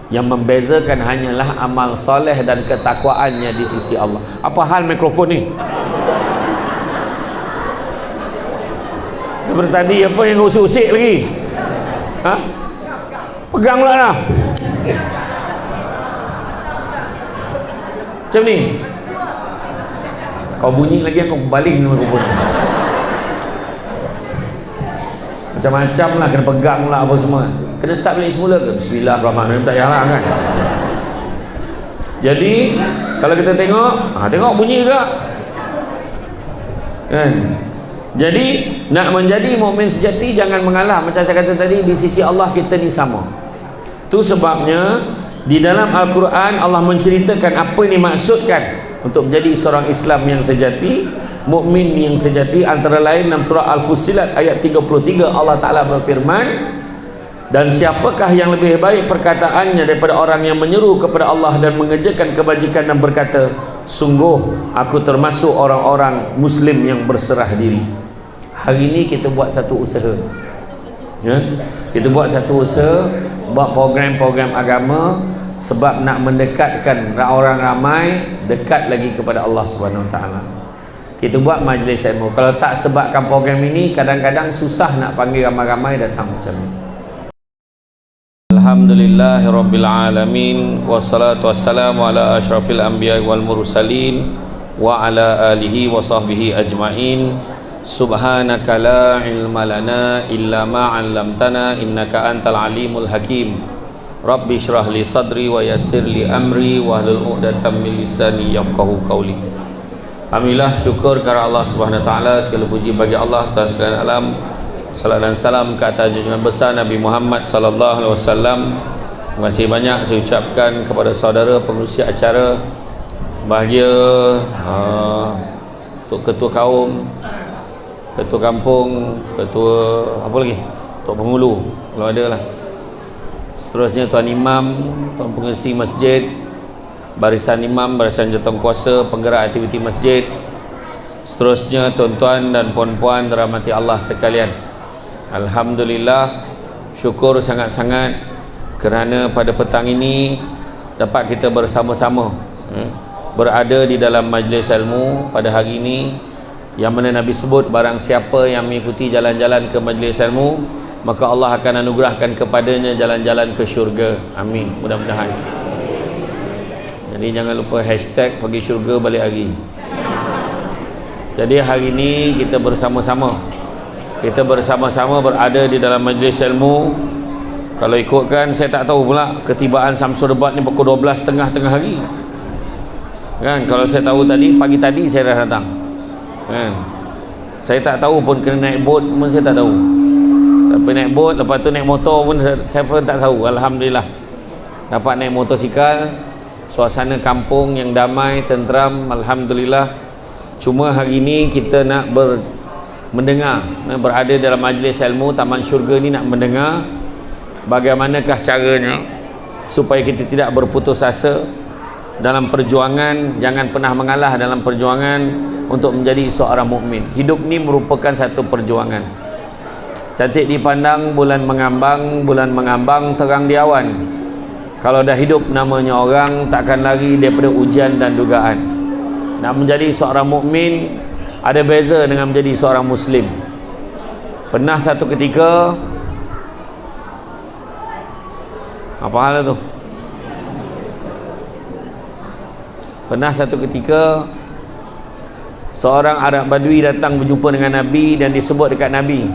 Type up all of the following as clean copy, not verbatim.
Yang membezakan hanyalah amal soleh dan ketakwaannya di sisi Allah. Apa hal mikrofon ni? Daripada tadi apa yang usik-usik lagi? Ha? Pegang pula dah. Macam ni. Kau bunyi lagi aku baling mikrofon. Macam-macam lah, kena pegang lah apa semua. Kena start balik semula ke? Bismillahirrahmanirrahim, tak payahlah kan. Jadi kalau kita tengok, tengok bunyi juga kan. Jadi nak menjadi mukmin sejati jangan mengalah. Macam saya kata tadi, di sisi Allah kita ni sama. Tu sebabnya di dalam Al-Quran Allah menceritakan apa yang dimaksudkan untuk menjadi seorang Islam yang sejati, mukmin yang sejati. Antara lain dalam surah Al-Fussilat ayat 33 Allah Ta'ala berfirman, dan siapakah yang lebih baik perkataannya daripada orang yang menyeru kepada Allah dan mengerjakan kebajikan dan berkata, sungguh aku termasuk orang-orang Muslim yang berserah diri. Hari ini kita buat satu usaha, ya? Kita buat satu usaha, buat program-program agama, sebab nak mendekatkan orang ramai dekat lagi kepada Allah Subhanahu Wa Taala. Kita buat majlis ilmu. Kalau tak sebabkan program ini, kadang-kadang susah nak panggil ramai-ramai datang macam ni. Alhamdulillahirabbil alamin, wassalatu wassalamu ala asyrafil anbiya'i wal mursalin wa ala alihi wa sahbihi ajmain. Subhanaka la ilma lana illa ma 'allamtana innaka antal alimul hakim. Rabbi shrah li sadri wa yassir li amri wahlul 'uqdatam min lisani yafqahu qawli. Alhamdulillah, syukur kepada Allah Subhanahu Wa Taala, segala puji bagi Allah Tuhan sekalian alam. Salam dan salam ke atas junjungan besar Nabi Muhammad sallallahu alaihi wasallam. Terima kasih banyak saya ucapkan kepada saudara pengurusi acara, bahagia untuk ketua kaum, ketua kampung, ketua apa lagi, ketua penghulu kalau ada lah. Seterusnya tuan imam, tuan pengurusi masjid, barisan imam, barisan jawatankuasa, penggerak aktiviti masjid. Seterusnya tuan-tuan dan puan-puan dirahmati Allah sekalian. Alhamdulillah, syukur sangat-sangat kerana pada petang ini dapat kita bersama-sama berada di dalam majlis ilmu pada hari ini, yang mana Nabi sebut barang siapa yang mengikuti jalan-jalan ke majlis ilmu, maka Allah akan anugerahkan kepadanya jalan-jalan ke syurga. Amin, mudah-mudahan. Jadi jangan lupa hashtag pergi syurga balik hari. Jadi hari ini kita bersama-sama berada di dalam majlis ilmu. Kalau ikutkan, saya tak tahu pula ketibaan Samsul Debat ni pukul 12.30 tengah hari kan. Kalau saya tahu tadi, pagi tadi saya dah datang kan. Saya tak tahu pun kena naik bot pun saya tak tahu. Tapi naik bot, lepas tu naik motor pun saya pun tak tahu. Alhamdulillah dapat naik motosikal, suasana kampung yang damai, tenteram, alhamdulillah. Cuma hari ini kita nak mendengar, berada dalam majlis ilmu Taman Syurga ni, nak mendengar bagaimanakah caranya supaya kita tidak berputus asa dalam perjuangan. Jangan pernah mengalah dalam perjuangan untuk menjadi seorang mukmin. Hidup ni merupakan satu perjuangan. Cantik dipandang bulan mengambang terang di awan. Kalau dah hidup namanya orang, takkan lari daripada ujian dan dugaan. Nak menjadi seorang mukmin ada beza dengan menjadi seorang muslim. Pernah satu ketika, apa hal tu? Pernah satu ketika seorang Arab Badui datang berjumpa dengan Nabi dan disebut dekat Nabi,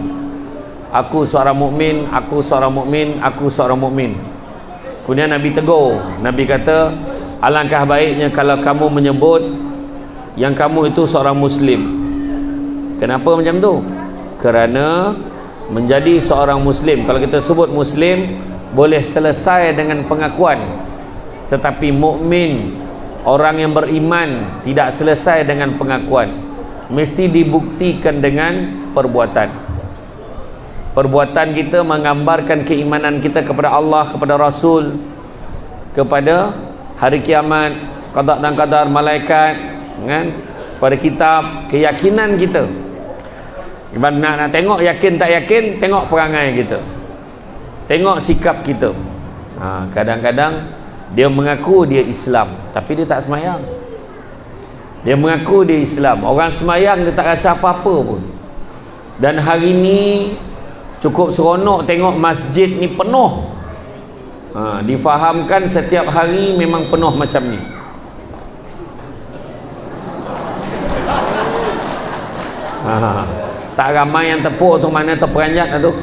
aku seorang mukmin, aku seorang mukmin, aku seorang mukmin. Kemudian Nabi tegur. Nabi kata, alangkah baiknya kalau kamu menyebut yang kamu itu seorang muslim. Kenapa macam tu? Kerana menjadi seorang muslim, kalau kita sebut muslim, boleh selesai dengan pengakuan, tetapi mukmin, orang yang beriman, tidak selesai dengan pengakuan, mesti dibuktikan dengan perbuatan. Perbuatan kita menggambarkan keimanan kita kepada Allah, kepada Rasul, kepada hari kiamat, qada dan qadar, malaikat kan, pada kitab, keyakinan kita. Nak tengok yakin tak yakin, tengok perangai kita, tengok sikap kita. Kadang-kadang dia mengaku dia Islam tapi dia tak semayang. Dia mengaku dia Islam, orang semayang dia tak rasa apa-apa pun. Dan hari ni cukup seronok tengok masjid ni penuh. Difahamkan setiap hari memang penuh macam ni. Tak ramai yang tepuk tu, mana terperanjat lah tu.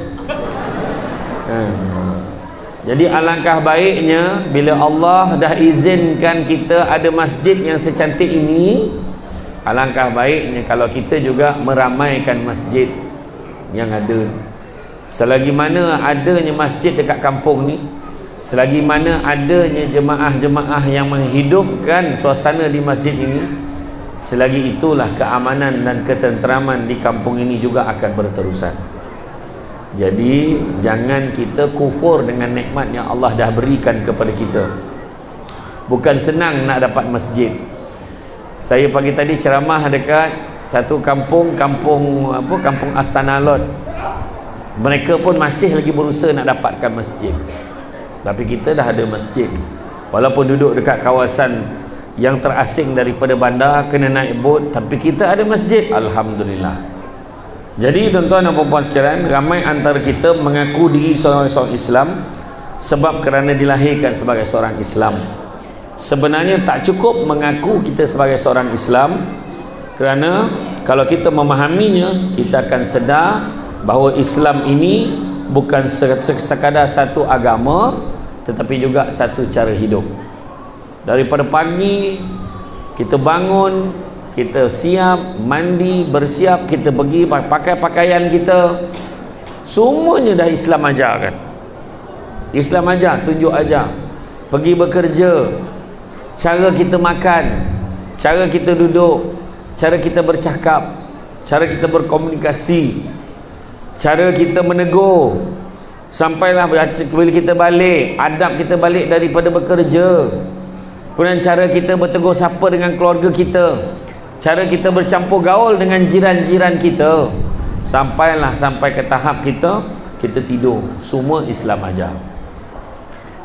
Jadi alangkah baiknya bila Allah dah izinkan kita ada masjid yang secantik ini, alangkah baiknya kalau kita juga meramaikan masjid yang ada. Selagi mana adanya masjid dekat kampung ni, selagi mana adanya jemaah-jemaah yang menghidupkan suasana di masjid ini, selagi itulah keamanan dan ketenteraman di kampung ini juga akan berterusan. Jadi jangan kita kufur dengan nikmat yang Allah dah berikan kepada kita. Bukan senang nak dapat masjid. Saya pagi tadi ceramah dekat satu kampung Astana Lot. Mereka pun masih lagi berusaha nak dapatkan masjid. Tapi kita dah ada masjid. Walaupun duduk dekat kawasan yang terasing daripada bandar, kena naik bot, tapi kita ada masjid, alhamdulillah. Jadi tuan-tuan dan puan-puan sekalian, ramai antara kita mengaku diri seorang Islam sebab kerana dilahirkan sebagai seorang Islam. Sebenarnya tak cukup mengaku kita sebagai seorang Islam, kerana kalau kita memahaminya, kita akan sedar bahawa Islam ini bukan sekadar satu agama, tetapi juga satu cara hidup. Daripada pagi kita bangun, kita siap, mandi, bersiap, kita pergi pakai pakaian kita, semuanya dah Islam ajarkan. Islam ajar, tunjuk ajar. Pergi bekerja, cara kita makan, cara kita duduk, cara kita bercakap, cara kita berkomunikasi, cara kita menegur, sampailah bila kita balik, adab kita balik daripada bekerja, kemudian cara kita bertegur sapa dengan keluarga kita, cara kita bercampur gaul dengan jiran-jiran kita, sampai ke tahap kita tidur, semua Islam ajar.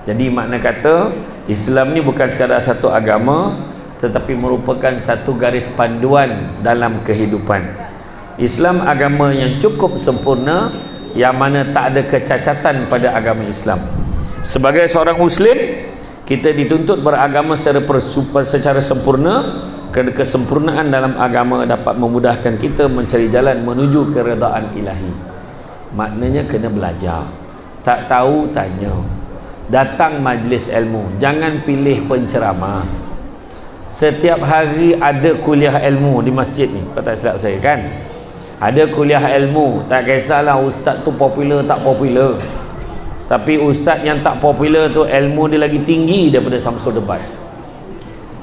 Jadi makna kata Islam ni bukan sekadar satu agama, tetapi merupakan satu garis panduan dalam kehidupan. Islam agama yang cukup sempurna, yang mana tak ada kecacatan pada agama Islam. Sebagai seorang Muslim, kita dituntut beragama secara sempurna, kerana kesempurnaan dalam agama dapat memudahkan kita mencari jalan menuju keredaan ilahi. Maknanya kena belajar, tak tahu tanya, datang majlis ilmu, jangan pilih penceramah. Setiap hari ada kuliah ilmu di masjid ni, kau tak silap saya kan? Ada kuliah ilmu, tak kisahlah ustaz tu popular tak popular, tapi ustaz yang tak popular tu ilmu dia lagi tinggi daripada Samsul Debat.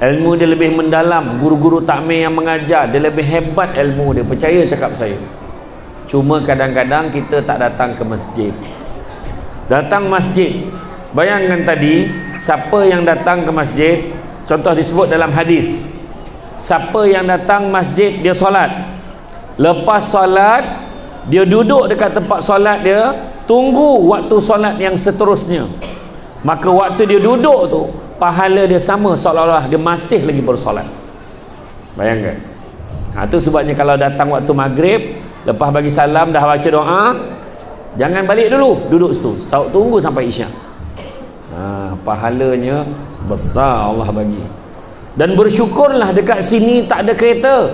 Ilmu dia lebih mendalam, guru-guru takmir yang mengajar dia lebih hebat ilmu dia, percaya cakap saya. Cuma kadang-kadang kita tak datang ke masjid. Datang masjid, bayangkan tadi, siapa yang datang ke masjid, contoh disebut dalam hadis, siapa yang datang masjid dia solat, lepas solat dia duduk dekat tempat solat dia, tunggu waktu solat yang seterusnya, maka waktu dia duduk tu pahala dia sama seolah-olah dia masih lagi bersolat. Bayangkan. Itu sebabnya kalau datang waktu maghrib, lepas bagi salam dah baca doa, jangan balik dulu, duduk situ, tunggu sampai isyak. Pahalanya besar Allah bagi. Dan bersyukurlah dekat sini tak ada kereta.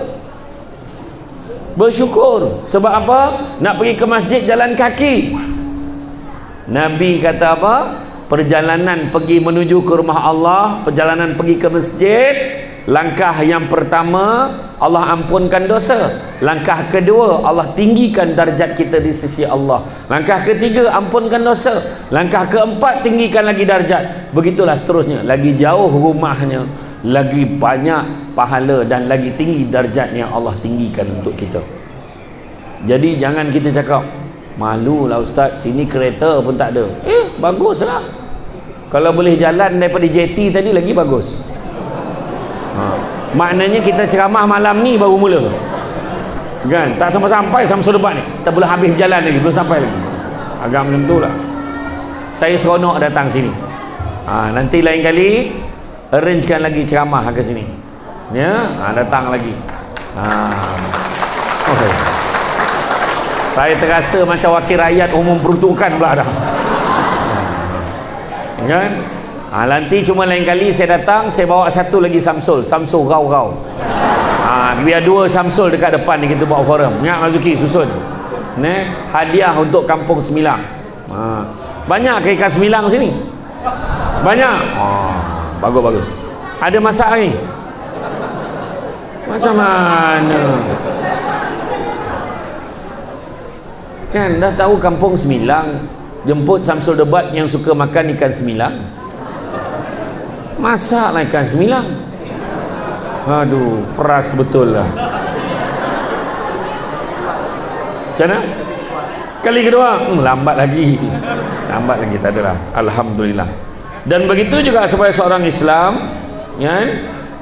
Bersyukur. Sebab apa? Nak pergi ke masjid jalan kaki. Nabi kata apa? Perjalanan pergi menuju ke rumah Allah, perjalanan pergi ke masjid, langkah yang pertama Allah ampunkan dosa, langkah kedua Allah tinggikan darjat kita di sisi Allah, langkah ketiga ampunkan dosa, langkah keempat tinggikan lagi darjat, begitulah seterusnya. Lagi jauh rumahnya, lagi banyak pahala dan lagi tinggi darjat yang Allah tinggikan untuk kita. Jadi jangan kita cakap, malulah ustaz, sini kereta pun tak ada. Baguslah. Kalau boleh jalan daripada JT tadi lagi bagus. Maknanya kita ceramah malam ni baru mula. Kan? Tak sampai Samsul Debat ni. Tak boleh habis berjalan lagi, belum sampai lagi. Agak macam tu lah. Saya seronok datang sini. Nanti lain kali arrangekan lagi ceramah ke sini ya. Datang lagi. Okay. Saya terasa macam wakil rakyat umum peruntukan pula dah kan. Nanti cuma lain kali saya datang, saya bawa satu lagi Samsul rau-rau. Biar 2 Samsul dekat depan ni kita buat forum. Ingat Mazuki susun hadiah untuk Kampung Semilang. Banyak ke ikan Semilang sini? Banyak. Bagus. Ada masak ni? Macam mana? Kan dah tahu Kampung Semilang, jemput Samsul Debat yang suka makan ikan Semilang, masaklah ikan Semilang. Aduh, fresh betul lah. Macam mana? Kali kedua lambat lagi, tak adalah. Alhamdulillah. Dan begitu juga sebagai seorang Islam kan,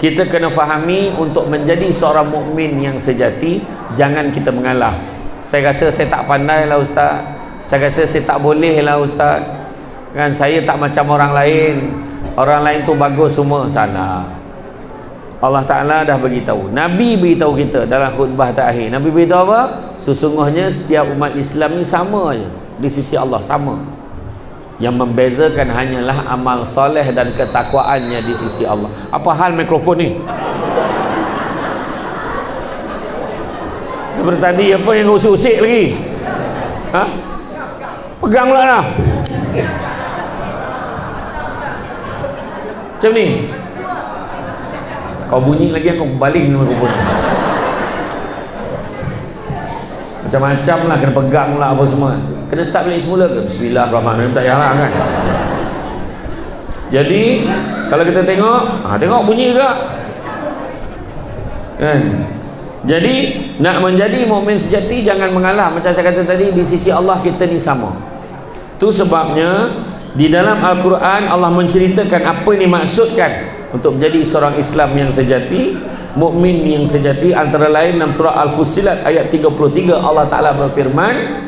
kita kena fahami untuk menjadi seorang mukmin yang sejati, jangan kita mengalah. Saya rasa saya tak pandai lah Ustaz, saya rasa saya tak boleh lah Ustaz kan, saya tak macam orang lain tu bagus semua. Salah. Allah Ta'ala dah beritahu, Nabi beritahu kita dalam khutbah terakhir. Nabi beritahu apa? Sesungguhnya setiap umat Islam ni sama je di sisi Allah, sama. Yang membezakan hanyalah amal soleh dan ketakwaannya di sisi Allah. Apa hal mikrofon ni? Daripada tadi apa yang usik-usik lagi? Pegang pula dah. Macam ni. Kau bunyi lagi, aku baling mikrofon. Macam-macam lah, kena pegang lah apa semua. Kena start balik semula ke? Bismillahirrahmanirrahim, tak payahlah kan. Jadi kalau kita tengok bunyi juga kan. Jadi nak menjadi mukmin sejati jangan mengalah. Macam saya kata tadi, di sisi Allah kita ni sama. Itu sebabnya di dalam Al-Quran Allah menceritakan apa yang dimaksudkan untuk menjadi seorang Islam yang sejati, mukmin yang sejati. Antara lain dalam surah Al-Fussilat ayat 33 Allah Ta'ala berfirman,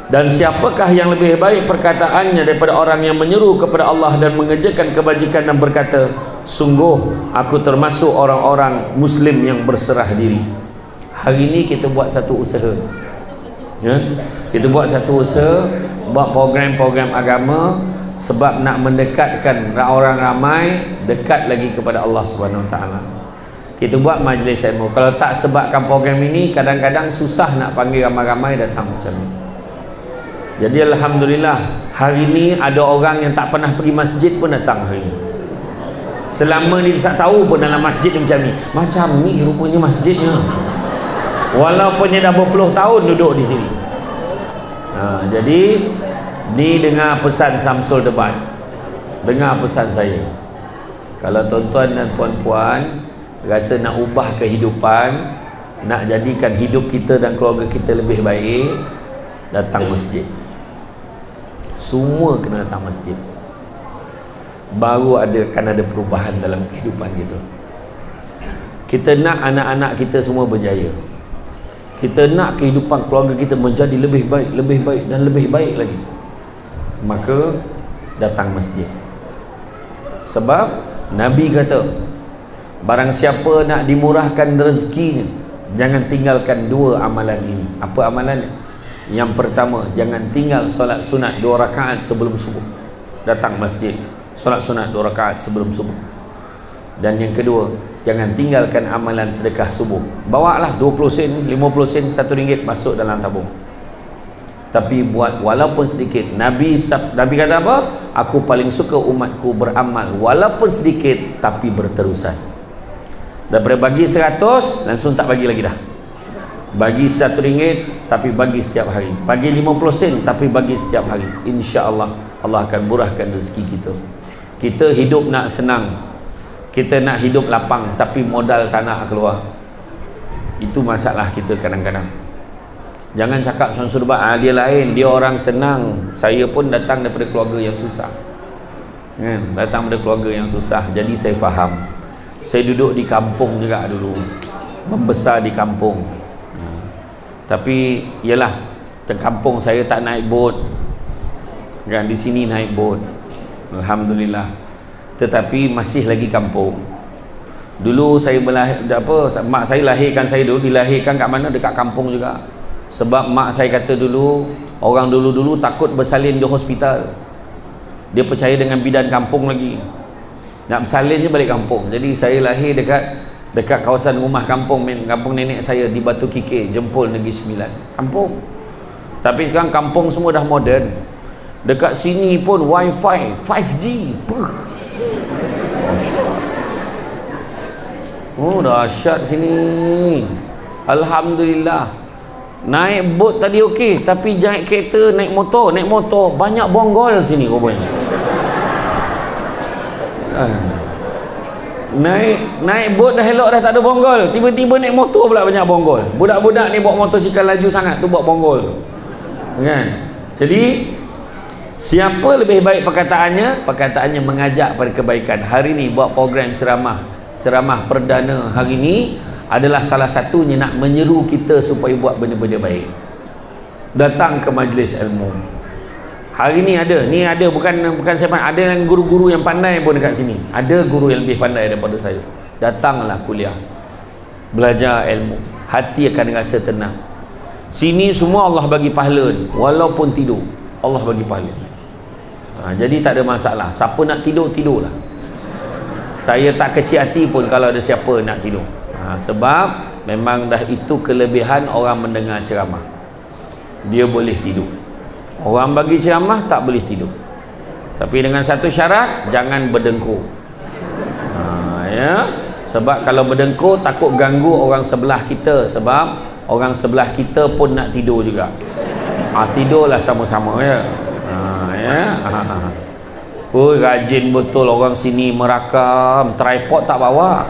dan siapakah yang lebih baik perkataannya daripada orang yang menyeru kepada Allah dan mengerjakan kebajikan dan berkata, sungguh aku termasuk orang-orang Muslim yang berserah diri. Hari ini kita buat satu usaha ya? Kita buat satu usaha, buat program-program agama sebab nak mendekatkan orang ramai dekat lagi kepada Allah Subhanahu Wa Taala. Kita buat majlis ilmu. Kalau tak sebabkan program ini, kadang-kadang susah nak panggil ramai-ramai datang macam ni. Jadi alhamdulillah hari ini ada orang yang tak pernah pergi masjid pun datang hari ini. Selama ni dia tak tahu pun dalam masjid ni macam ni rupanya masjidnya, walaupun dia dah berpuluh tahun duduk di sini. Jadi ni dengar pesan Samsul Debat, dengar pesan saya. Kalau tuan-tuan dan puan-puan rasa nak ubah kehidupan, nak jadikan hidup kita dan keluarga kita lebih baik, datang masjid. Semua kena datang masjid, baru akan ada perubahan dalam kehidupan kita. Kita nak anak-anak kita semua berjaya, kita nak kehidupan keluarga kita menjadi lebih baik dan lebih baik lagi, maka datang masjid. Sebab Nabi kata, barang siapa nak dimurahkan rezekinya, jangan tinggalkan 2 amalan ini. Apa amalannya? Yang pertama, jangan tinggal solat sunat 2 rakaat sebelum subuh. Datang masjid, solat sunat 2 rakaat sebelum subuh. Dan yang kedua, jangan tinggalkan amalan sedekah subuh. Bawalah 20 sen, 50 sen, RM1 masuk dalam tabung. Tapi buat walaupun sedikit. Nabi kata apa? Aku paling suka umatku beramal walaupun sedikit tapi berterusan. Daripada bagi 100 langsung tak bagi lagi dah. Bagi RM1 tapi bagi setiap hari. Bagi 50 sen tapi bagi setiap hari. InsyaAllah Allah akan murahkan rezeki kita. Kita hidup nak senang, kita nak hidup lapang, tapi modal tak nak keluar. Itu masalah kita kadang-kadang. Jangan cakap Samsul Debat, dia lain, dia orang senang. Saya pun datang daripada keluarga yang susah datang daripada keluarga yang susah. Jadi saya faham. Saya duduk di kampung juga dulu, membesar di kampung. Tapi ialah di kampung saya tak naik bot kan, di sini naik bot. Alhamdulillah. tetapi masih lagi kampung. Dulu saya mak saya lahirkan saya dulu, dilahirkan kat mana? Dekat kampung juga. Sebab mak saya kata dulu, orang dulu-dulu takut bersalin di hospital. Dia percaya dengan bidan kampung lagi. Nak bersalin je balik kampung. Jadi saya lahir dekat kawasan rumah kampung nenek saya di Batu Kikir, Jempol, Negeri Sembilan. Kampung. Tapi sekarang kampung semua dah moden. Dekat sini pun wifi 5G. Oh, dahsyat sini. Alhamdulillah. Naik bot tadi okey, tapi naik kereta, naik motor banyak bonggol sini rupanya. Naik bot dah elok, dah tak ada bonggol, tiba-tiba naik motor pula banyak bonggol. Budak-budak ni bawa motosikal laju sangat tu, buat bonggol kan. Jadi siapa lebih baik perkataannya mengajak pada kebaikan. Hari ni buat program ceramah perdana hari ini adalah salah satunya nak menyeru kita supaya buat benda-benda baik. Datang ke majlis ilmu. Hari ni ada bukan saya pandai, ada yang guru-guru yang pandai pun dekat sini. Ada guru yang lebih pandai daripada saya. Datanglah kuliah. Belajar ilmu. Hati akan rasa tenang. Sini semua Allah bagi pahala ni. Walaupun tidur, Allah bagi pahala. Jadi tak ada masalah. Siapa nak tidur, tidurlah. Saya tak kecil hati pun kalau ada siapa nak tidur. Sebab memang dah itu kelebihan orang mendengar ceramah. Dia boleh tidur. Orang bagi ceramah tak boleh tidur. Tapi dengan satu syarat, jangan berdengkur. Ya. Sebab kalau berdengkur takut ganggu orang sebelah kita, sebab orang sebelah kita pun nak tidur juga. Tidurlah sama-sama ya. Oh, rajin betul orang sini merakam, tripod tak bawa.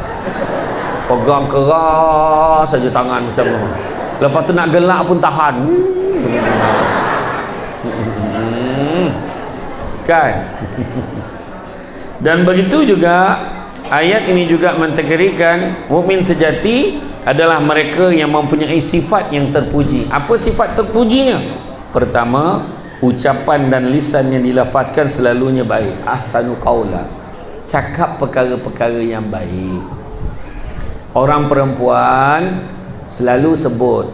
Pegang keras saja tangan macam tu. Lepas tu nak gelak pun tahan. Kan? Dan begitu juga ayat ini juga mentegerikan mukmin sejati adalah mereka yang mempunyai sifat yang terpuji. Apa sifat terpujinya? Pertama, ucapan dan lisan yang dilafazkan selalunya baik. Ahsanu qaula. Cakap perkara-perkara yang baik. Orang perempuan selalu sebut,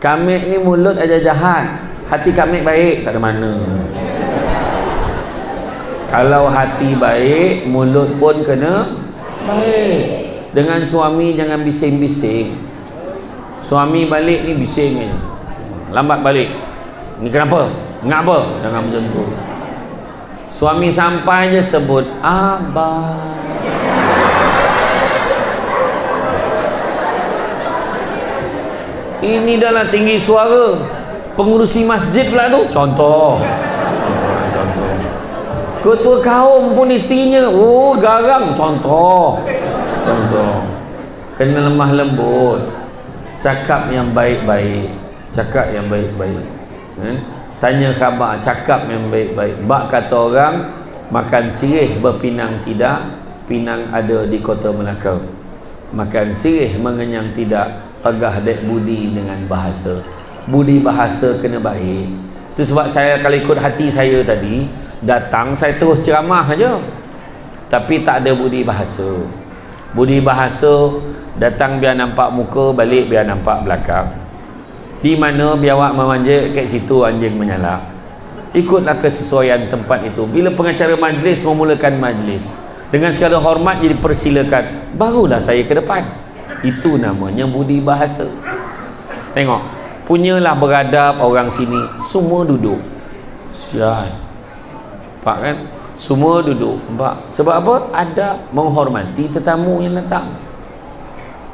Kamik ni mulut aja jahat, hati Kamik baik. Tak ada mana. Kalau hati baik, mulut pun kena baik. Dengan suami jangan bising-bising. Suami balik ni bising je, lambat balik. Ni kenapa? Ngapa? Jangan macam tu. Suami sampai je sebut abang. Ini dah lah tinggi suara. Pengurusi masjid pula tu. Contoh. Ketua kaum pun isterinya, oh garang. Contoh. Kena lemah lembut. Cakap yang baik-baik. Cakap yang baik-baik. Tanya khabar, cakap yang baik-baik. Bak kata orang, makan sirih berpinang tidak, pinang ada di Kota Melaka. Makan sirih mengenyang tidak, tegah dek budi dengan bahasa. Budi bahasa kena baik. Itu sebab saya kalau ikut hati saya tadi, datang saya terus ceramah aja. Tapi tak ada budi bahasa. Budi bahasa datang biar nampak muka, balik biar nampak belakang. Di mana biawak memanjat, kat situ anjing menyala. Ikutlah kesesuaian tempat itu. Bila pengacara majlis memulakan majlis dengan segala hormat jadi persilakan, barulah saya ke depan. Itu namanya budi bahasa. Tengok, punyalah beradab orang sini, semua duduk. Sial. Nampak kan? Semua duduk. Nampak? Sebab apa? Adab, menghormati tetamu yang datang.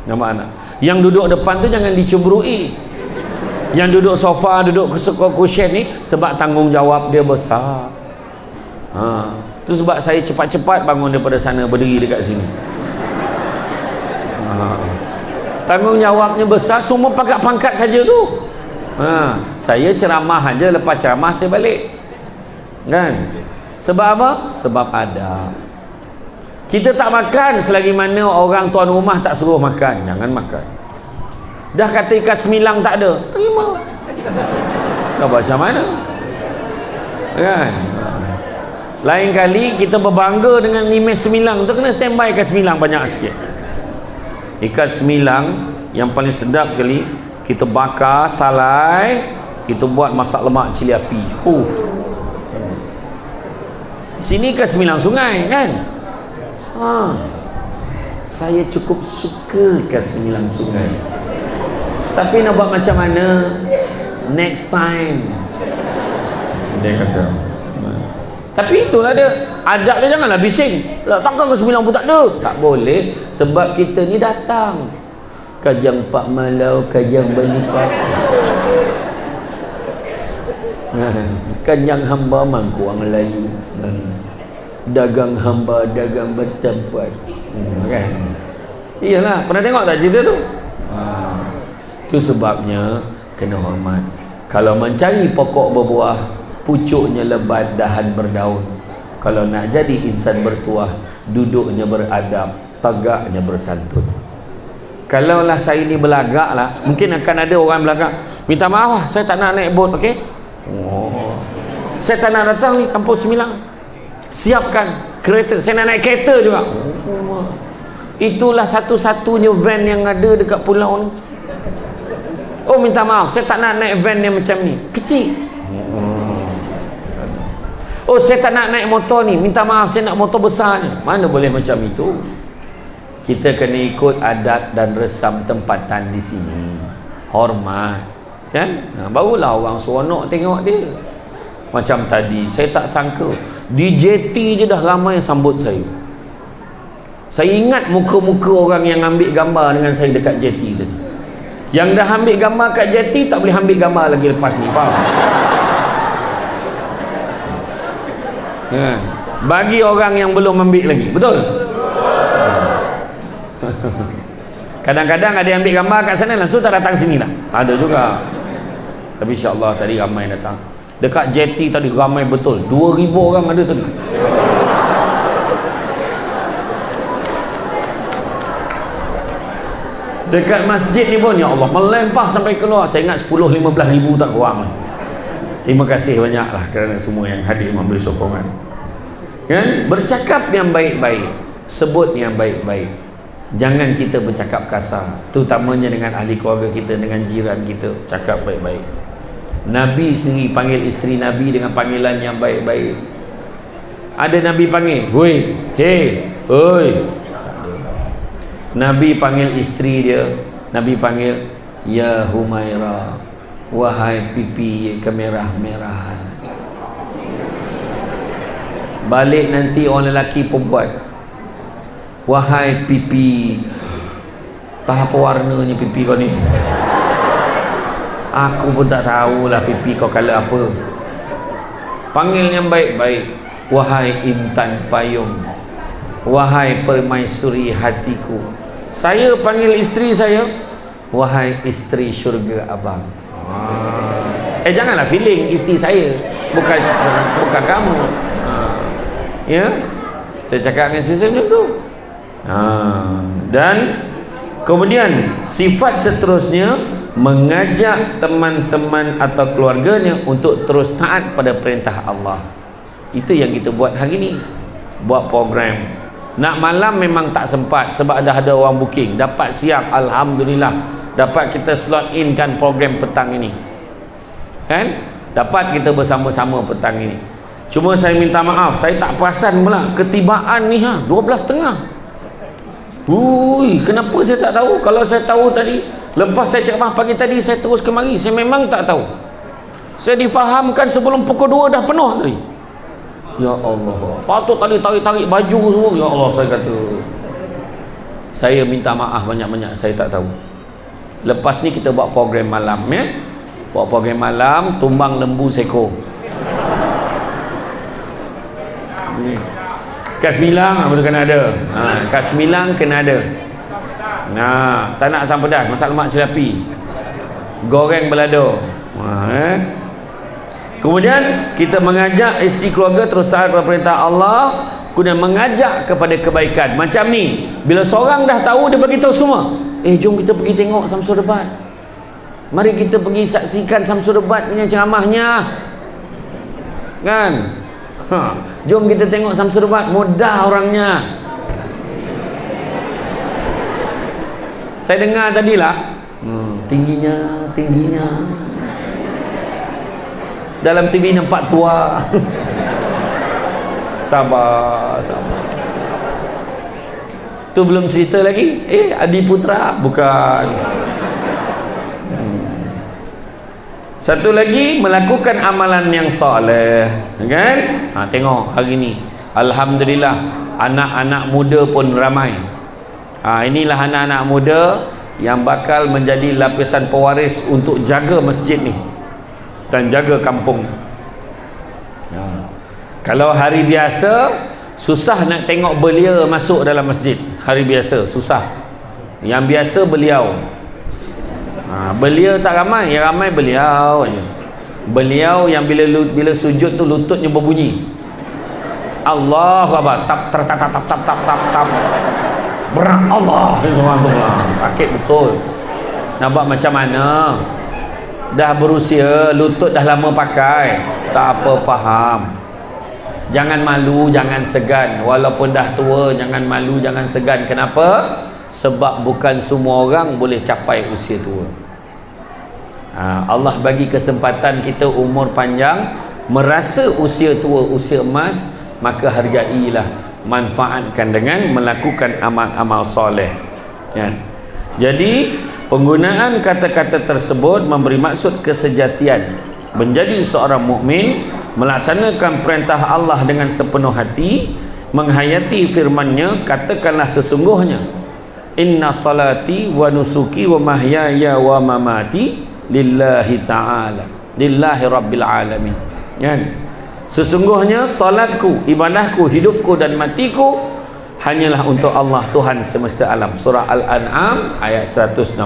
Nampak tak? Yang duduk depan tu jangan dicemburui. Yang duduk sofa, duduk cushion ni sebab tanggungjawab dia besar. Tu sebab saya cepat-cepat bangun daripada sana, berdiri dekat sini. Tanggungjawabnya besar, semua pangkat-pangkat saja tu. Saya ceramah aja, lepas ceramah saya balik. Kan? Sebab apa? Sebab ada. Kita tak makan selagi mana orang tuan rumah tak suruh makan. Jangan makan. Dah kata ikan semilang tak ada, terima. Dah macam mana? Kan? Lain kali kita berbangga dengan imej semilang tu, kena standby ikan semilang banyak sikit. Ikan semilang yang paling sedap sekali, kita bakar salai, kita buat masak lemak cili api. Sini ikan semilang sungai kan. Saya cukup suka ikan semilang sungai. Tapi nak buat macam mana? Next time, dia kata. Tapi itulah dia, adab dia, janganlah bising. Takkan ke sembilan pun tak ada. Tak boleh, sebab kita ni datang Kajang Pak Malau, Kajang Balipak, Kajang hamba mangku orang Melayu, dagang hamba, dagang bertempat, kan? Iyalah, pernah tengok tak cerita tu? Itu sebabnya kena hormat. Kalau mencari pokok berbuah, pucuknya lebat, dahan berdaun. Kalau nak jadi insan bertuah, duduknya beradab, tagaknya bersantun. Kalaulah saya ni belagak lah, mungkin akan ada orang belagak, minta maaf lah, saya tak nak naik bot, okey? Saya tak nak datang ni Kampung Semilang, siapkan kereta, saya nak naik kereta juga. Itulah satu-satunya van yang ada dekat pulau ni. Oh, minta maaf, saya tak nak naik van yang macam ni, kecil. Oh, saya tak nak naik motor ni, minta maaf, saya nak motor besar ni. Mana boleh macam itu? Kita kena ikut adat dan resam tempatan di sini, hormat, kan? Barulah orang seronok tengok dia. Macam tadi, saya tak sangka di JT je dah ramai yang sambut saya. Saya ingat muka-muka orang yang ambil gambar dengan saya dekat JT tadi. Yang dah ambil gambar kat JT tak boleh ambil gambar lagi lepas ni, faham? Bagi orang yang belum ambil lagi, betul? Kadang-kadang ada yang ambil gambar kat sana langsung tak datang sini lah, ada juga. Tapi insyaAllah tadi ramai datang. Dekat JT tadi ramai betul, 2,000 orang ada tadi. Dekat masjid ni pun, ya Allah, melempah sampai keluar. Saya ingat 10-15 ribu tak kurang. Terima kasih banyaklah kerana semua yang hadir memberi sokongan. Kan? Bercakap yang baik-baik, sebut yang baik-baik. Jangan kita bercakap kasar, terutamanya dengan ahli keluarga kita, dengan jiran kita. Cakap baik-baik. Nabi sendiri panggil isteri Nabi dengan panggilan yang baik-baik. Ada Nabi panggil, "Hoi, hey, oi." Nabi panggil isteri dia, Nabi panggil, "Ya Humaira, wahai pipi kemerah-merahan." Balik nanti orang lelaki pun buat, "Wahai pipi, tak apa warnanya pipi kau ni? Aku pun tak tahulah pipi kau color apa." Panggil yang baik-baik, "Wahai intan payung, wahai permaisuri hatiku." Saya panggil isteri saya, "Wahai isteri syurga abang." Janganlah feeling isteri saya, bukan kamu. Ya, saya cakap dengan isteri saya macam tu. Dan kemudian sifat seterusnya, mengajak teman-teman atau keluarganya untuk terus taat pada perintah Allah. Itu yang kita buat hari ni. Buat program. Nak malam memang tak sempat sebab dah ada orang booking. Dapat siap, alhamdulillah. Dapat kita slot in kan program petang ini. Kan? Dapat kita bersama-sama petang ini. Cuma saya minta maaf, saya tak perasan pula ketibaan ni 12.30. Kenapa saya tak tahu? Kalau saya tahu tadi, lepas saya ceramah pagi tadi, saya terus kemari. Saya memang tak tahu. Saya difahamkan sebelum pukul 2 dah penuh tadi. Ya Allah, patut tadi tarik-tarik baju semua. Ya Allah, saya kata, saya minta maaf banyak-banyak, saya tak tahu. Lepas ni kita buat program malam, ya. Buat program malam, tumbang lembu seko. Kat Semilang apa tu kena ada. Kat Semilang kena ada. Tak nak asam pedas, masak lemak cili api, goreng balado. Kemudian kita mengajak isteri keluarga terus taat kepada perintah Allah, kemudian mengajak kepada kebaikan. Macam ni, bila seorang dah tahu, dia beritahu semua, jom kita pergi tengok Samsul Debat, mari kita pergi saksikan Samsul Debat punya ceramahnya, kan? Jom kita tengok Samsul Debat, mudah orangnya. Saya dengar tadilah, tingginya dalam TV nampak tua. sabar tu belum cerita lagi Adi Putra bukan. Satu lagi, melakukan amalan yang soleh, kan? Tengok hari ni alhamdulillah anak-anak muda pun ramai. Inilah anak-anak muda yang bakal menjadi lapisan pewaris untuk jaga masjid ni dan jaga kampung. Kalau hari biasa susah nak tengok belia masuk dalam masjid. Hari biasa susah. Yang biasa beliau. Belia tak ramai, yang ramai beliau aja. Beliau yang bila sujud tu lututnya berbunyi. Allahu Akbar, tap tap tap tap tap tap tap tap. Berat Allah subhanallah. Sakit betul. Nampak macam mana? Dah berusia, lutut dah lama pakai, tak apa faham. Jangan malu, jangan segan. Walaupun dah tua, jangan malu, jangan segan. Kenapa? Sebab bukan semua orang boleh capai usia tua. Allah bagi kesempatan kita umur panjang, merasa usia tua, usia emas, maka hargailah, manfaatkan dengan melakukan amal-amal soleh. Jadi penggunaan kata-kata tersebut memberi maksud kesejatian. Menjadi seorang mukmin, melaksanakan perintah Allah dengan sepenuh hati, menghayati firman-Nya, katakanlah sesungguhnya inna salati wa nusuki wa mahyaya wa mamati lillahi ta'ala, lillahi rabbil alamin. Sesungguhnya salatku, ibadahku, hidupku dan matiku hanyalah untuk Allah, Tuhan semesta alam. Surah Al-An'am ayat 162.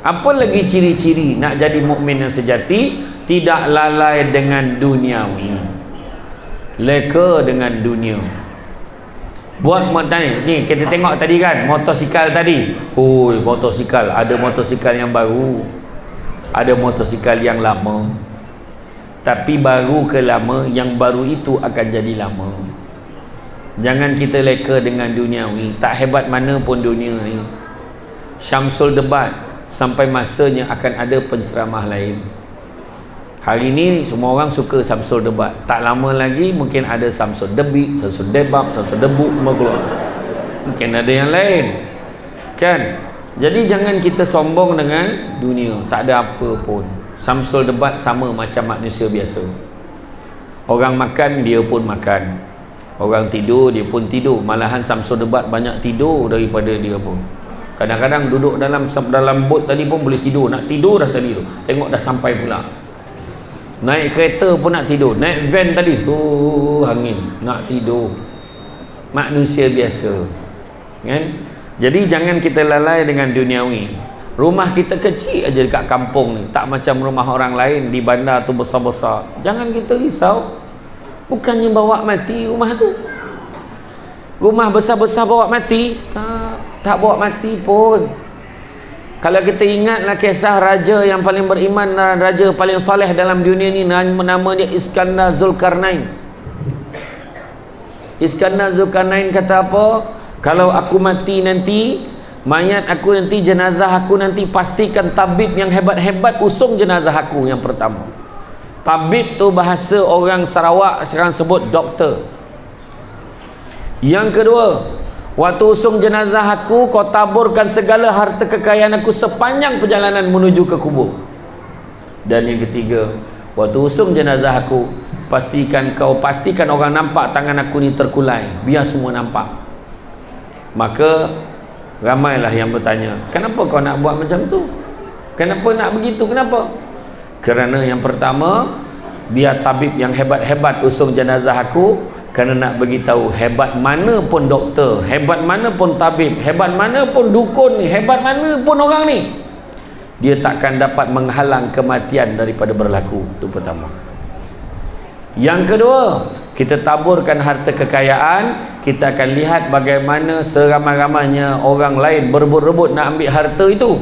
Apa lagi ciri-ciri nak jadi mukmin yang sejati? Tidak lalai dengan duniawi, leka dengan dunia. Buat ni kita tengok tadi kan, motosikal tadi. Motosikal, ada motosikal yang baru, ada motosikal yang lama. Tapi baru ke lama, yang baru itu akan jadi lama. Jangan kita leka dengan duniawi. Tak hebat mana pun dunia ni. Samsul Debat sampai masanya akan ada penceramah lain. Hari ni semua orang suka Samsul Debat. Tak lama lagi mungkin ada Samsul Debit, Samsul Debab, Samsul Debuk semua keluar. Mungkin ada yang lain, kan? Jadi jangan kita sombong dengan dunia. Tak ada apa pun. Samsul Debat sama macam manusia biasa. Orang makan, dia pun makan. Orang tidur, dia pun tidur. Malahan Samsul Debat banyak tidur daripada dia pun. Kadang-kadang duduk dalam bot tadi pun boleh tidur. Nak tidur dah tadi tu, tengok dah sampai pula. Naik kereta pun nak tidur. Naik van tadi, angin, nak tidur. Manusia biasa, kan? Jadi jangan kita lalai dengan duniawi. Rumah kita kecil aja dekat kampung ni, tak macam rumah orang lain di bandar tu besar-besar. Jangan kita risau. Bukannya bawa mati rumah tu. Rumah besar-besar bawa mati? Tak bawa mati pun. Kalau kita ingatlah kisah raja yang paling beriman, raja paling soleh dalam dunia ni, nama dia Iskandar Zulkarnain. Iskandar Zulkarnain kata apa? Kalau aku mati nanti, mayat aku nanti, jenazah aku nanti, pastikan tabib yang hebat-hebat usung jenazah aku yang pertama. Tabib tu bahasa orang Sarawak sekarang sebut doktor. Yang kedua, waktu usung jenazah aku, kau taburkan segala harta kekayaan aku sepanjang perjalanan menuju ke kubur. Dan yang ketiga, waktu usung jenazah aku, pastikan orang nampak tangan aku ni terkulai, biar semua nampak. Maka ramailah yang bertanya, kenapa kau nak buat macam tu? Kenapa nak begitu? Kenapa? Kerana yang pertama, biar tabib yang hebat-hebat usung jenazah aku, kerana nak beritahu hebat mana pun doktor, hebat mana pun tabib, hebat mana pun dukun ni, hebat mana pun orang ni, dia takkan dapat menghalang kematian daripada berlaku. Itu pertama. Yang kedua, kita taburkan harta kekayaan, kita akan lihat bagaimana seramai-ramainya orang lain berebut-rebut nak ambil harta itu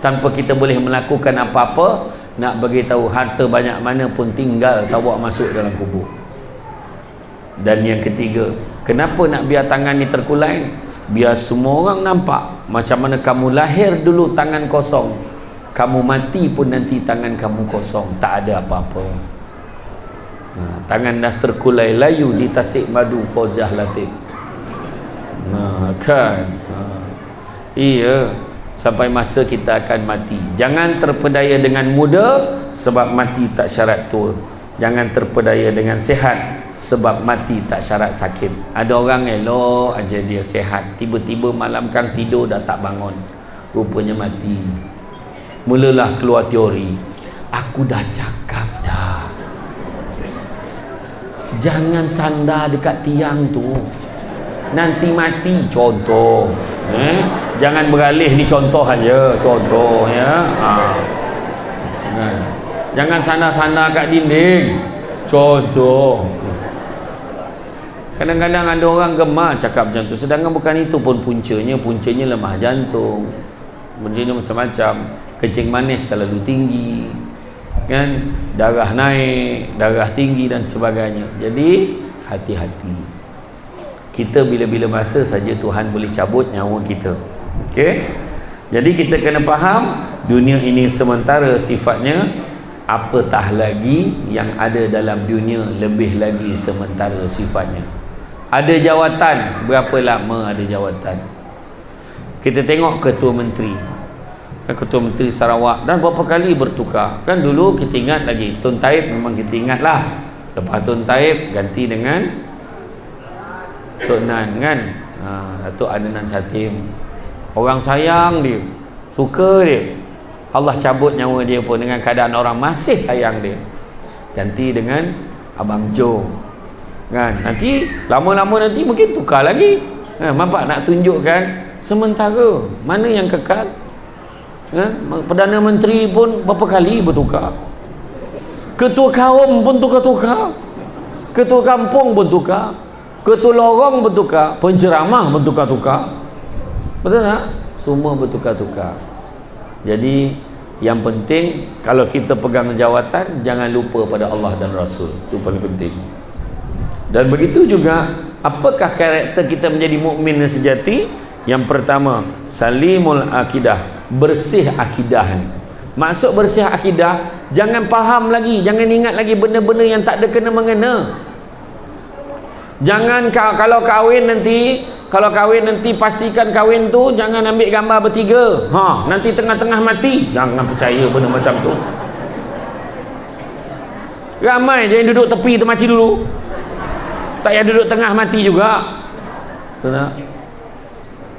tanpa kita boleh melakukan apa-apa. Nak beritahu harta banyak mana pun tinggal tak bawa masuk dalam kubur. Dan yang ketiga, kenapa nak biar tangan ni terkulai? Biar semua orang nampak macam mana kamu lahir dulu tangan kosong, kamu mati pun nanti tangan kamu kosong, tak ada apa-apa. Tangan dah terkulai layu di Tasik Madu Fauziah Latif. Kan? Iya, sampai masa kita akan mati. Jangan terpedaya dengan muda, sebab mati tak syarat tua. Jangan terpedaya dengan sihat, sebab mati tak syarat sakit. Ada orang elok aja dia sihat, tiba-tiba malam kang tidur dah tak bangun, rupanya mati. Mulalah keluar teori, aku dah cakap dah, jangan sandar dekat tiang tu, nanti mati. Contoh, jangan beralih, ni contoh aja, contoh ya. Jangan sandar-sandar kat dinding, contoh. Kadang-kadang ada orang gemar cakap macam tu, sedangkan bukan itu pun puncanya. Puncanya lemah jantung, puncanya macam-macam, kencing manis terlalu tinggi, kan, darah naik, darah tinggi dan sebagainya. Jadi hati-hati. Kita bila-bila masa saja Tuhan boleh cabut nyawa kita. Okey? Jadi kita kena faham dunia ini sementara sifatnya, apatah lagi yang ada dalam dunia lebih lagi sementara sifatnya. Ada jawatan, berapa lama ada jawatan? Kita tengok Ketua Menteri, Ketua Menteri Sarawak, dan berapa kali bertukar. Kan dulu kita ingat lagi Tun Taib, memang kita ingat lah. Lepas Tun Taib ganti dengan Tok Nan, kan, Datuk Adnan Satim. Orang sayang dia, suka dia. Allah cabut nyawa dia pun dengan keadaan orang masih sayang dia. Ganti dengan Abang Jo, kan. Nanti lama-lama nanti mungkin tukar lagi. Nampak, nak tunjukkan sementara, mana yang kekal. Perdana Menteri pun berapa kali bertukar, ketua kaum pun tukar-tukar, ketua kampung pun tukar, ketua lorong bertukar, penceramah bertukar-tukar. Betul tak? Semua bertukar-tukar. Jadi yang penting, kalau kita pegang jawatan, jangan lupa pada Allah dan Rasul. Itu paling penting. Dan begitu juga, apakah karakter kita menjadi mukmin yang sejati? Yang pertama, salimul akidah, bersih akidah ni. Maksud bersih akidah, jangan faham lagi, jangan ingat lagi benda-benda yang tak ada kena mengena. Jangan kalau kahwin nanti pastikan kahwin tu jangan ambil gambar bertiga. Nanti tengah-tengah mati. Jangan percaya benda macam tu. Ramai je yang duduk tepi tu mati dulu. Tak payah duduk tengah mati juga. Kena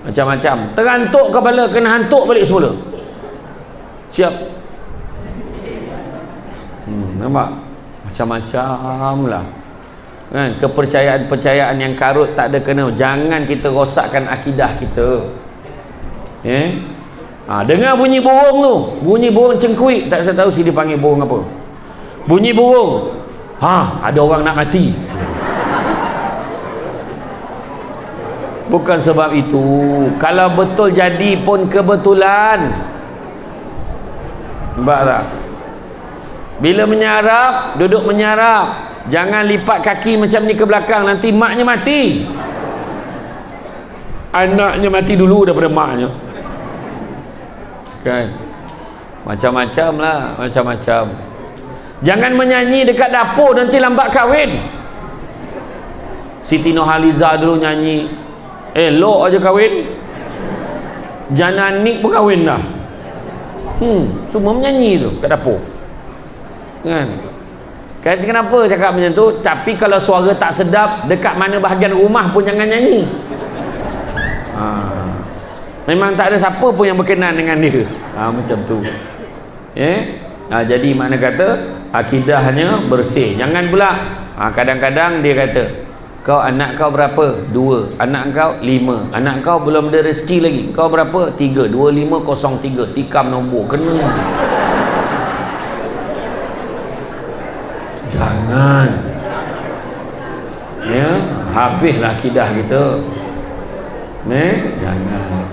macam-macam. Terantuk kepala, kena hantuk balik semula. Siap. Nampak? Macam-macam lah. Kan, kepercayaan yang karut tak ada kena. Jangan kita rosakkan akidah kita. Dengar bunyi burung tu, bunyi burung cengkuik, tak saya tahu si dia panggil burung apa. Bunyi burung, ada orang nak mati. Bukan sebab itu. Kalau betul jadi pun kebetulan. Nampak tak? Bila menyarap, duduk menyarap, jangan lipat kaki macam ni ke belakang, nanti maknya mati. Anaknya mati dulu daripada maknya. Kan? Macam-macam lah, macam-macam. Jangan menyanyi dekat dapur, nanti lambat kahwin. Siti Nurhaliza dulu nyanyi, elok aja kahwin. Jananik pun kahwin dah. Semua menyanyi tu kat dapur. Kan? Kenapa cakap macam tu? Tapi kalau suara tak sedap, dekat mana bahagian rumah pun jangan nyanyi. Memang tak ada siapa pun yang berkenan dengan dia. Macam tu. Jadi makna kata akidahnya bersih. Jangan pula kadang-kadang dia kata, kau anak kau berapa? 2. Anak kau 5. Anak kau belum ada rezeki lagi. Kau berapa? 3. 2503. Tikam nombor. Kena. Jangan. Habislah akidah kita. Jangan.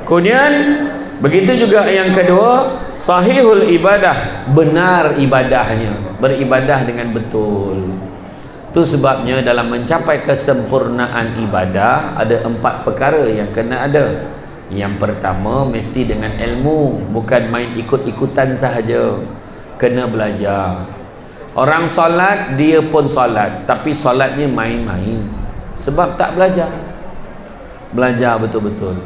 Kemudian begitu juga yang kedua, sahihul ibadah, benar ibadahnya, beribadah dengan betul. Tu sebabnya dalam mencapai kesempurnaan ibadah ada 4 perkara yang kena ada. Yang pertama, mesti dengan ilmu, bukan main ikut-ikutan sahaja. Kena belajar. Orang solat, dia pun solat, tapi solatnya main-main sebab tak belajar. Belajar betul-betul.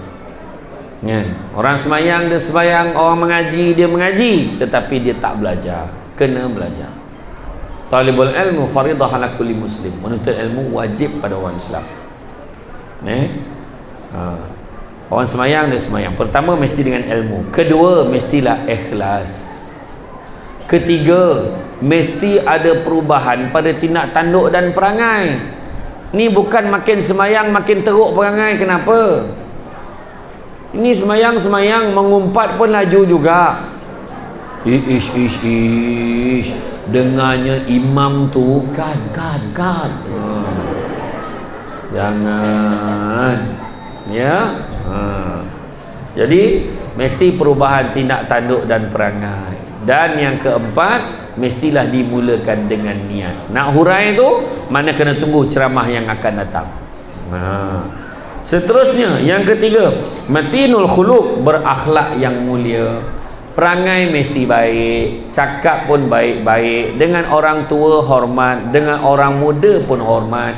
Kan? Orang semayang, dia semayang. Orang mengaji, dia mengaji, tetapi dia tak belajar. Kena belajar. Talibul ilmu faridah ala kulli muslim. Menuntut ilmu wajib pada orang Islam. Orang semayang, dia semayang. Pertama, mesti dengan ilmu. Kedua, mestilah ikhlas. Ketiga, mesti ada perubahan pada tindak tanduk dan perangai. Ni bukan makin semayang makin teruk perangai. Kenapa? Ini semayang mengumpat pun laju juga. Ish. Dengarnya imam tu kan. Jangan. Ya. Jadi mesti perubahan tindak tanduk dan perangai. Dan yang keempat, mestilah dimulakan dengan niat. Nak hurai tu, mana kena tunggu ceramah yang akan datang. Seterusnya, yang ketiga, matinul khuluq, berakhlak yang mulia. Perangai mesti baik, cakap pun baik-baik. Dengan orang tua hormat, dengan orang muda pun hormat.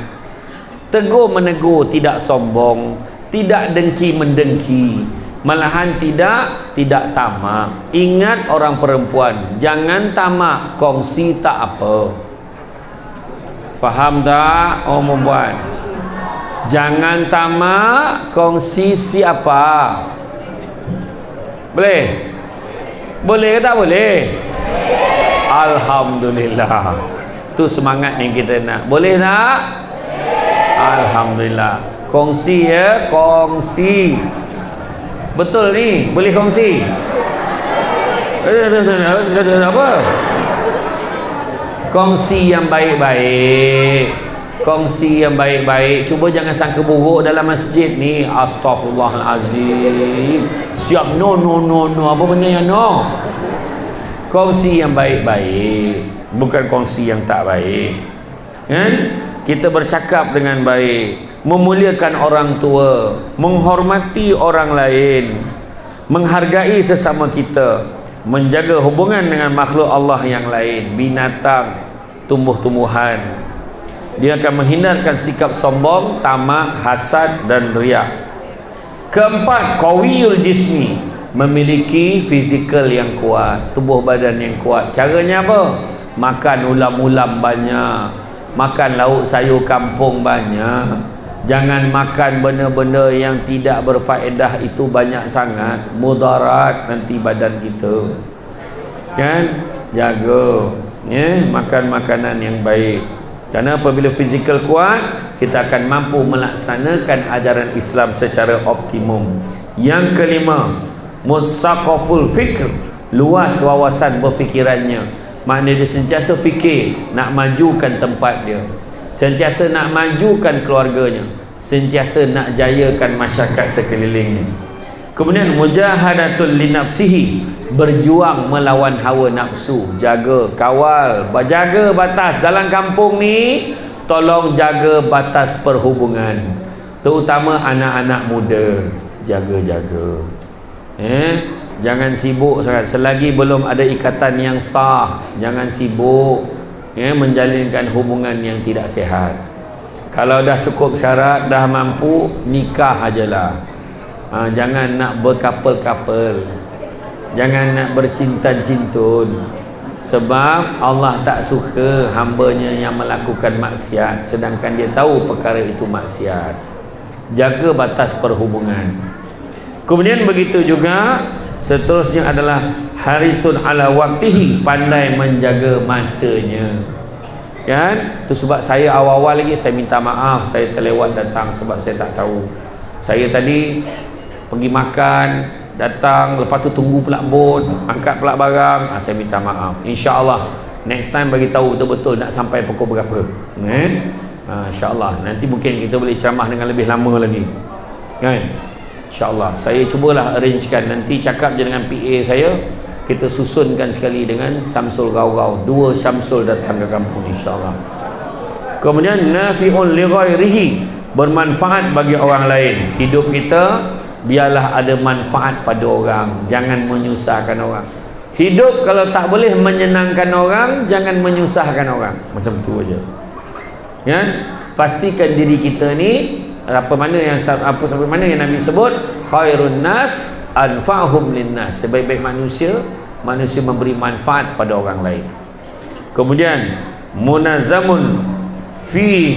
Tegur menegur, tidak sombong, tidak dengki mendengki, malahan tidak tamak. Ingat orang perempuan, jangan tamak, kongsi tak apa. Faham tak orang perempuan? Jangan tamak, kongsi siapa? Boleh? Boleh ke tak boleh? Alhamdulillah. Tu semangat yang kita nak. Boleh tak? Alhamdulillah. Kongsi ya, kongsi. Betul ni, boleh kongsi. Apa? Kongsi yang baik-baik. Kongsi yang baik-baik. Cuba jangan sangka buruk dalam masjid ni. Astaghfirullahalazim. Siap no. Apa benda yang no? Kongsi yang baik-baik, bukan kongsi yang tak baik. Kan? Kita bercakap dengan baik, memuliakan orang tua, menghormati orang lain, menghargai sesama kita, menjaga hubungan dengan makhluk Allah yang lain, binatang, tumbuh-tumbuhan. Dia akan menghindarkan sikap sombong, tamak, hasad dan riak. Keempat, qawiyul jismi, memiliki fizikal yang kuat, tubuh badan yang kuat. Caranya apa? Makan ulam-ulam banyak, makan lauk sayur kampung banyak. Jangan makan benda-benda yang tidak berfaedah, itu banyak sangat mudarat nanti badan kita. Kan? Jaga ya, makan makanan yang baik. Karena apabila fizikal kuat, kita akan mampu melaksanakan ajaran Islam secara optimum. Yang kelima, mutsaqaful fikr, luas wawasan berfikirannya. Maknanya dia sentiasa fikir nak majukan tempat dia, sentiasa nak majukan keluarganya, sentiasa nak jayakan masyarakat sekelilingnya. Kemudian mujahadatul linafsihi, berjuang melawan hawa nafsu. Jaga, kawal, jaga batas dalam kampung ni. Tolong jaga batas perhubungan, terutama anak-anak muda. Jaga-jaga. Jangan sibuk sangat. Selagi belum ada ikatan yang sah, jangan sibuk menjalinkan hubungan yang tidak sihat. Kalau dah cukup syarat, dah mampu, nikah ajalah. Jangan nak berkapal-kapal, jangan nak bercinta-cintun. Sebab Allah tak suka hambanya yang melakukan maksiat sedangkan dia tahu perkara itu maksiat. Jaga batas perhubungan. Kemudian begitu juga seterusnya adalah harisun ala waktihi, pandai menjaga masanya. Kan? Itu sebab saya awal-awal lagi saya minta maaf, saya terlewat datang sebab saya tak tahu. Saya tadi pergi makan, datang, lepas tu tunggu pula bot, angkat pula barang. Saya minta maaf. InsyaAllah next time bagi tahu betul-betul nak sampai pukul berapa. InsyaAllah nanti mungkin kita boleh ceramah dengan lebih lama lagi. Kan? InsyaAllah saya cubalah arrangekan. Nanti cakap je dengan PA saya, kita susunkan sekali dengan Samsul Gaugau. 2 Samsul datang ke kampung insyaAllah. Kemudian nafi'un li ghairihi, bermanfaat bagi orang lain. Hidup kita biarlah ada manfaat pada orang, jangan menyusahkan orang. Hidup kalau tak boleh menyenangkan orang, jangan menyusahkan orang. Macam tu aja. Ya, pastikan diri kita ni apa mana yang Nabi sebut, khairun nas anfa'hum linnas, sebaik-baik manusia memberi manfaat pada orang lain. Kemudian munazamun fi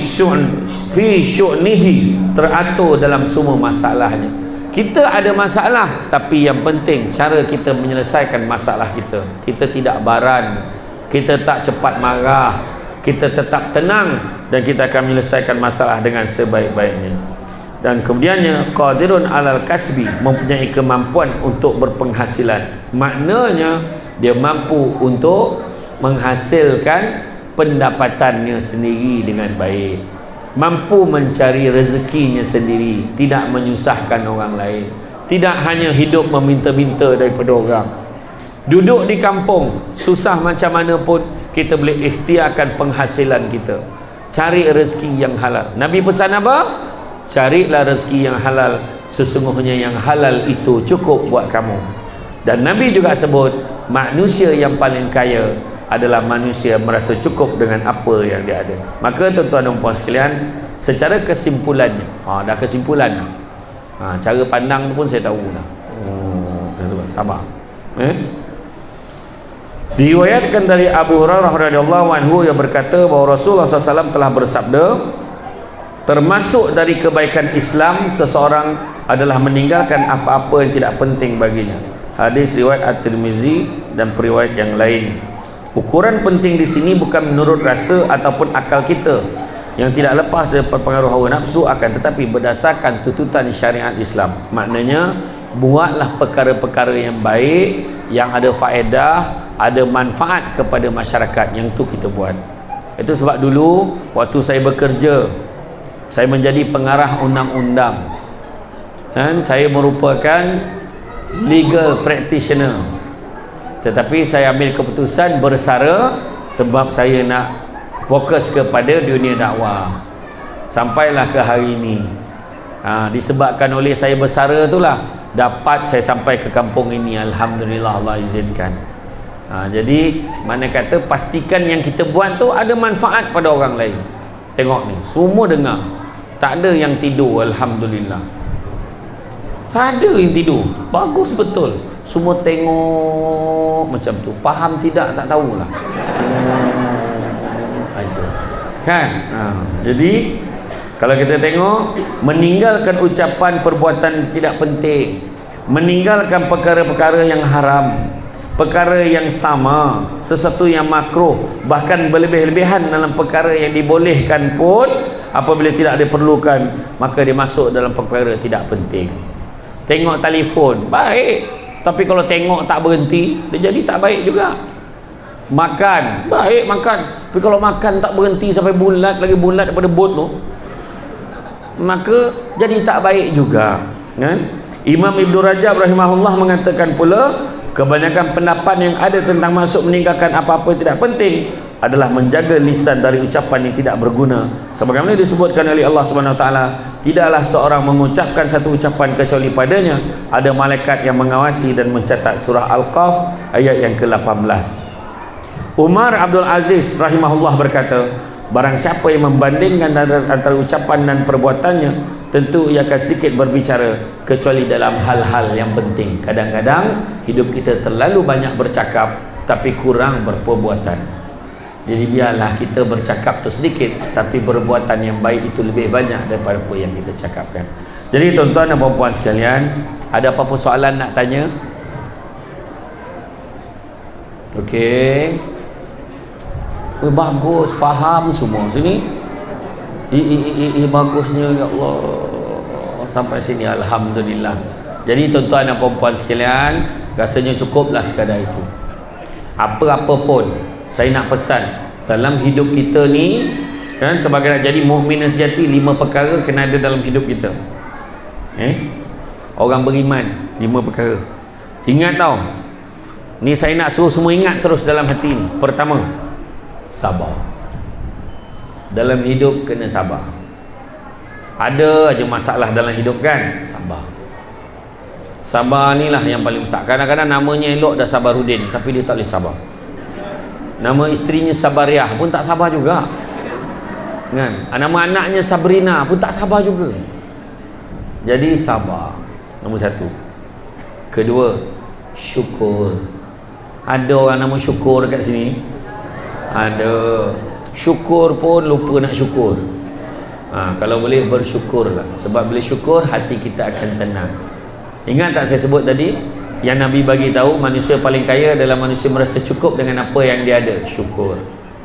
syu'nihi, teratur dalam semua masalahnya. Kita ada masalah, tapi yang penting cara kita menyelesaikan masalah kita. Kita tidak baran, kita tak cepat marah, kita tetap tenang, dan kita akan menyelesaikan masalah dengan sebaik-baiknya. Dan kemudiannya qadirun alal kasbi, mempunyai kemampuan untuk berpenghasilan. Maknanya dia mampu untuk menghasilkan pendapatannya sendiri dengan baik, mampu mencari rezekinya sendiri, tidak menyusahkan orang lain, tidak hanya hidup meminta-minta daripada orang. Duduk di kampung susah macam mana pun, kita boleh ikhtiarkan penghasilan kita, cari rezeki yang halal. Nabi pesan apa? Carilah rezeki yang halal, sesungguhnya yang halal itu cukup buat kamu. Dan Nabi juga sebut manusia yang paling kaya adalah manusia merasa cukup dengan apa yang dia ada. Maka tuan-tuan dan puan sekalian, secara kesimpulannya, dah kesimpulan dah. Cara pandang pun saya tahu dah. Sabar. Diriwayatkan dari Abu Hurairah radhiyallahu anhu yang berkata bahawa Rasulullah SAW telah bersabda, termasuk dari kebaikan Islam seseorang adalah meninggalkan apa-apa yang tidak penting baginya. Hadis riwayat At-Tirmizi dan periwayat yang lain. Ukuran penting di sini bukan menurut rasa ataupun akal kita yang tidak lepas dari pengaruh hawa nafsu, akan tetapi berdasarkan tuntutan syariat Islam. Maknanya buatlah perkara-perkara yang baik, yang ada faedah, ada manfaat kepada masyarakat, yang tu kita buat. Itu sebab dulu waktu saya bekerja, saya menjadi pengarah undang-undang dan saya merupakan legal practitioner, tetapi saya ambil keputusan bersara sebab saya nak fokus kepada dunia dakwah. Sampailah ke hari ini, disebabkan oleh saya bersara itulah dapat saya sampai ke kampung ini. Alhamdulillah, Allah izinkan. Jadi mana kata pastikan yang kita buat tu ada manfaat pada orang lain. Tengok ni, semua dengar, tak ada yang tidur. Alhamdulillah, tak ada yang tidur, bagus betul. Semua tengok macam tu, faham tidak tak tahulah. Kan? Jadi kalau kita tengok, meninggalkan ucapan perbuatan tidak penting, meninggalkan perkara-perkara yang haram, perkara yang sama, sesuatu yang makruh, bahkan berlebih-lebihan dalam perkara yang dibolehkan pun apabila tidak diperlukan, maka dia masuk dalam perkara tidak penting. Tengok telefon baik, tapi kalau tengok tak berhenti, dia jadi tak baik juga. Makan baik, makan, tapi kalau makan tak berhenti sampai bulat lagi bulat daripada bot tu, maka jadi tak baik juga, kan? Imam Ibn Rajab rahimahullah mengatakan pula, kebanyakan pendapat yang ada tentang masuk meninggalkan apa-apa yang tidak penting adalah menjaga lisan dari ucapan yang tidak berguna. Sebagaimana disebutkan oleh Allah Subhanahu Wa Taala, tidaklah seorang mengucapkan satu ucapan kecuali padanya ada malaikat yang mengawasi dan mencatat. Surah Al-Qaf ayat yang ke-18. Umar Abdul Aziz rahimahullah berkata, barang siapa yang membandingkan antara ucapan dan perbuatannya, tentu ia akan sedikit berbicara kecuali dalam hal-hal yang penting. Kadang-kadang hidup kita terlalu banyak bercakap tapi kurang berperbuatan. Jadi biarlah kita bercakap tu sedikit, tapi perbuatan yang baik itu lebih banyak daripada apa yang kita cakapkan. Jadi tuan-tuan dan puan-puan sekalian, ada apa-apa soalan nak tanya? Okey. Bagus, faham semua sini. Bagusnya, ya Allah, sampai sini alhamdulillah. Jadi tuan-tuan dan puan-puan sekalian, rasanya cukuplah sekadar itu. Apa-apa pun saya nak pesan dalam hidup kita ni, kan, sebagai nak jadi mukmin sejati, 5 perkara kena ada dalam hidup kita. Orang beriman 5 perkara. Ingat tau, ni saya nak suruh semua ingat terus dalam hati ni. Pertama, sabar. dalam hidup kena sabar. Ada aja masalah dalam hidup kan, sabar. Sabar ni lah yang paling mustahak. Kadang-kadang namanya elok dah Sabarudin, tapi dia tak boleh sabar. Nama isterinya Sabariah pun tak sabar juga kan? Nama anaknya Sabrina pun tak sabar juga. Jadi sabar nombor satu. Kedua, syukur. Ada orang nama syukur dekat sini? Ada. Syukur pun lupa nak syukur. Kalau boleh bersyukurlah. Sebab bila syukur, hati kita akan tenang. Ingat tak saya sebut tadi, yang Nabi bagi tahu manusia paling kaya adalah manusia merasa cukup dengan apa yang dia ada, syukur.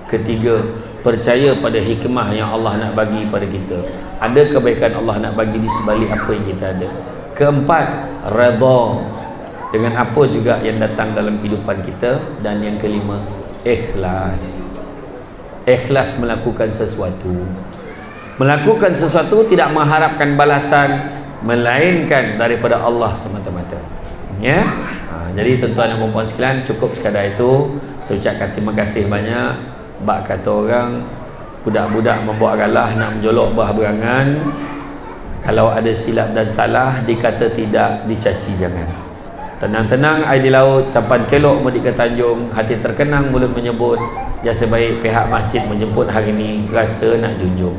Ketiga, percaya pada hikmah yang Allah nak bagi pada kita. Ada kebaikan Allah nak bagi di sebalik apa yang kita ada. Keempat, redha dengan apa juga yang datang dalam kehidupan kita. Dan yang kelima, ikhlas. Ikhlas melakukan sesuatu. Melakukan sesuatu tidak mengharapkan balasan, melainkan daripada Allah semata-mata. Ya. Jadi tuan-tuan dan puan-puan sekalian, cukup sekadar itu. Saya ucapkan terima kasih banyak. Bak kata orang, budak-budak membuat galah nak menjolok bah berangan. Kalau ada silap dan salah, dikata tidak, dicaci jangan. Tenang-tenang air di laut, sampan kelok mudik ke Tanjung, hati terkenang mulut menyebut, jasa baik pihak masjid menjemput hari ini, rasa nak junjung.